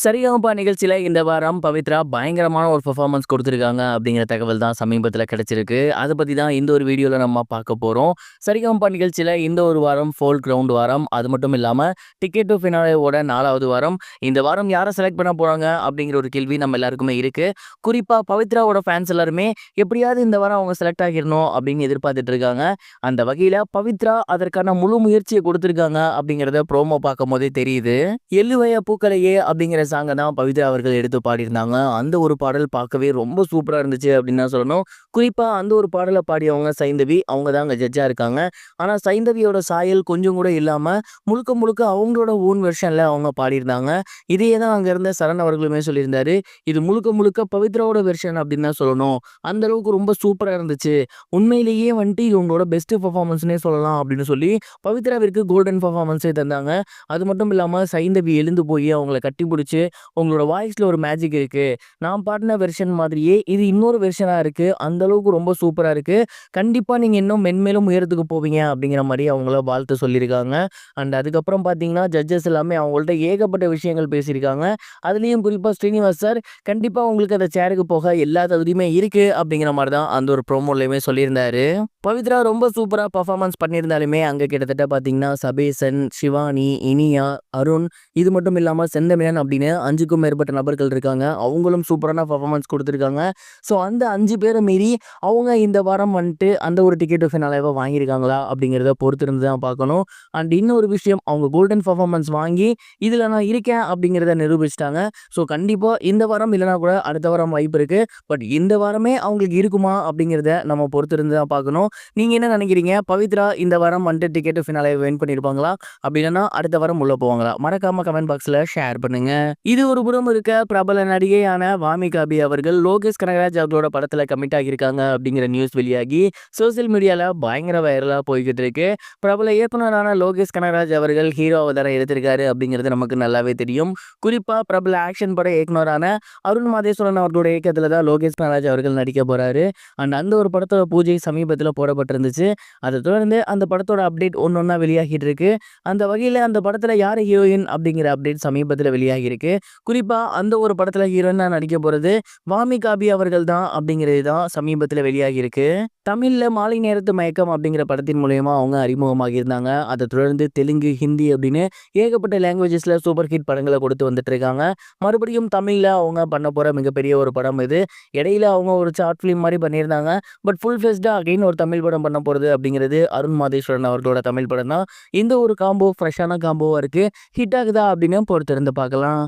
சரிகமப நிகழ்ச்சியில இந்த வாரம் பவித்ரா பயங்கரமான ஒரு பெர்ஃபார்மன்ஸ் குடுத்துருக்காங்க அப்படிங்கிற தகவல் தான் சமீபத்தில கிடைச்சிருக்கு. அத பத்தி தான் இந்த ஒரு வீடியோல நம்ம பார்க்க போறோம். சரிகமப நிகழ்ச்சியில இந்த ஒரு வாரம் ஃபோல்க் ரவுண்ட் வாரம். அது மட்டும் இல்லாம டிக்கெட் டூ ஃபினாலேவோட 4வது வாரம். இந்த வாரம் யார செலக்ட் பண்ண போறாங்க அப்படிங்கிற ஒரு கேள்வி நம்ம எல்லாருக்குமே இருக்கு. குறிப்பா பவித்ராவோட ஃபேன்ஸ் எல்லாருமே எப்படியாவது இந்த வாரம் அவங்க செலக்ட் ஆகிரணும் அப்படின்னு எதிர்பார்த்துட்டு இருக்காங்க. அந்த வகையில பவித்ரா அதற்கான முழு முயற்சிய குடுத்துருக்காங்க அப்படிங்கிறத ப்ரோமோ பார்க்கும்போதே தெரியுது. "எள்ளுவய பூக்களையே" அப்படிங்கிற சாங்க தான் பவித்ரா அவர்கள் எடுத்து பாடியிருந்தாங்க. அந்த ஒரு பாடல் பார்க்கவே ரொம்ப சூப்பரா இருந்துச்சு அப்படின்னு தான் சொல்லணும். குறிப்பா அந்த ஒரு பாடல பாடியவங்க சைந்தவி. அவங்க தான் அங்க ஜட்ஜா இருக்காங்க. ஆனா சைந்தவியோட சாயல் கொஞ்சம் கூட இல்லாம முழுக்க முழுக்க அவங்களோட ஓன் வெர்ஷன்ல அவங்க பாடியிருந்தாங்க. இதையே தான் அங்க இருந்த சரண் அவர்களுமே சொல்லியிருந்தாரு. இது முழுக்க முழுக்க பவித்ராவோட வெர்ஷன் அப்படின்னு தான் சொல்லணும். அந்த அளவுக்கு ரொம்ப சூப்பரா இருந்துச்சு. உண்மையிலேயே வந்துட்டு இது உங்களோட பெஸ்ட் பெர்ஃபார்மன்ஸ்னே சொல்லலாம் அப்படின்னு சொல்லி பவித்ராவிற்கு கோல்டன் பெர்ஃபார்மன்ஸே தந்தாங்க. அது மட்டும் இல்லாம சைந்தவி எழுந்து போய் அவங்கள கட்டிப்புடிச்சு உங்களோட வாய்ஸ்ல ஒரு மேஜிக் இருக்கு. நான் பாடின வெர்ஷன் மாதிரியே இது இன்னொரு வெர்ஷனா இருக்கு. அந்த அளவுக்கு ரொம்ப சூப்பரா இருக்கு. கண்டிப்பா நீங்க இன்னும் மென்மேலும் உயரத்துக்கு போவீங்க அப்படிங்கிற மாரி அவங்கள வாழ்த்து சொல்லியிருக்காங்க. அண்ட் அதுக்கப்புறம் பார்த்தீங்கன்னா, ஜட்ஜஸ் எல்லாமே அவங்கள்ட்ட ஏகப்பட்ட விஷயங்கள் பேசியிருக்காங்க. அதுலயும் குறிப்பா ஸ்ரீனிவாஸ் சார் கண்டிப்பா உங்களுக்கு அந்த சேருக்கு போக எல்லா தகுதியுமே இருக்கு அப்படிங்கிற மாரி தான் அந்த ஒரு ப்ரோமோலயுமே சொல்லியிருந்தாரு. பவித்ரா ரொம்ப சூப்பரா பெர்ஃபார்மன்ஸ் பண்ணியிருந்தாலுமே அங்க கிட்டத்தட்ட பார்த்தீங்கன்னா, சபேசன், ஷிவானி, இனியா, அருண் இது மட்டும் இல்லாம செந்தமிழன் அப்படின்னு 5க்கும் மேற்பட்ட நபர்கள் இருக்காங்க. அவங்களும் சூப்பரான பெர்ஃபார்மன்ஸ் குடுத்துருக்காங்க. ஸோ அந்த 5 பேர மீறி அவங்க இந்த வாரம் வந்துட்டு அந்த ஒரு டிக்கெட் டு ஃபினாலேவ வாங்கியிருக்காங்களா அப்படிங்கிறத பொறுத்திருந்து தான் பார்க்கணும். அண்ட் இன்னொரு விஷயம் அவங்க கோல்டன் பெர்ஃபார்மன்ஸ் வாங்கி இதுல நான் இருக்கேன் அப்படிங்கிறத நிரூபிச்சுட்டாங்க. ஸோ கண்டிப்பா இந்த வாரம் இல்லனா கூட அடுத்த வாரம் வாய்ப்பு இருக்கு. பட் இந்த வாரமே அவங்களுக்கு இருக்குமா அப்படிங்கிறத நம்ம பொறுத்திருந்து தான் பார்க்கணும். நீங்க என்ன நினைக்கிறீங்க? பவித்ரா இந்த வாரம் வந்துட்டு டிக்கெட் டு ஃபினாலே வின் பண்ணியிருப்பாங்களா? அப்படி இல்லன்னா அடுத்த வாரம் உள்ள போவாங்களா? மறக்காம கமெண்ட் பாக்ஸ்ல ஷேர் பண்ணுங்க. இது ஒரு புறம் இருக்க பிரபல நடிகையான வாமிகாபி அவர்கள் லோகேஷ் கனகராஜ் அவர்களோட படத்துல கமிட் ஆகியிருக்காங்க அப்படிங்கிற நியூஸ் வெளியாகி சோசியல் மீடியால பயங்கர வைரலா போய்கிட்டு இருக்கு. பிரபல இயக்குனரான லோகேஷ் கனகராஜ் அவர்கள் ஹீரோ அவதாரம் எடுத்திருக்காரு அப்படிங்கிறது நமக்கு நல்லாவே தெரியும். குறிப்பா பிரபல ஆக்ஷன் பட இயக்குனரான அருண் மாதேஸ்வரன் அவர்களோட இயக்கத்துல தான் லோகேஷ் கனகராஜ் அவர்கள் நடிக்க போறாரு. அண்ட் அந்த ஒரு படத்தோட பூஜை சமீபத்தில் போடப்பட்டிருந்துச்சு. அதை தொடர்ந்து அந்த படத்தோட அப்டேட் ஒன்னொன்னா வெளியாகிட்டு இருக்கு. அந்த வகையில அந்த படத்துல யாரு ஹீரோயின் அப்படிங்கிற அப்டேட் சமீபத்தில் வெளியாகி இருக்கு. குறிப்பா அந்த ஒரு படத்துல ஹீரோயினா நடிக்க போறது வாமிகாபி அவர்கள் தான் அப்படிங்கிறது தான் சமீபத்தில் வெளியாகி இருக்கு. தமிழ்ல மாலை நேரத்து மயக்கம் அப்படிங்கிற படத்தின் மூலயமா அவங்க அறிமுகமாகி இருந்தாங்க. அதை தொடர்ந்து தெலுங்கு, ஹிந்தி அப்படின்னு ஏகப்பட்ட லாங்குவேஜஸ்ல சூப்பர் ஹிட் படங்களை கொடுத்து வந்துட்டு இருக்காங்க. மறுபடியும் தமிழ்ல அவங்க பண்ண போற மிகப்பெரிய ஒரு படம் இது. இடையில அவங்க ஒரு ஷார்ட் ஃபிலிம் மாதிரி பண்ணியிருந்தாங்க. பட் ஃபுல் ஃபிளெஷ்டா அகைன் ஒரு தமிழ் படம் பண்ண போறது அப்படிங்கிறது அருண் மாதேஸ்வரன் அவர்களோட தமிழ் படம் தான். இந்த ஒரு காம்போ ஃப்ரெஷ்ஷான காம்போவா இருக்கு. ஹிட் ஆகுதா அப்படின்னு பொறுத்திருந்து பார்க்கலாம்.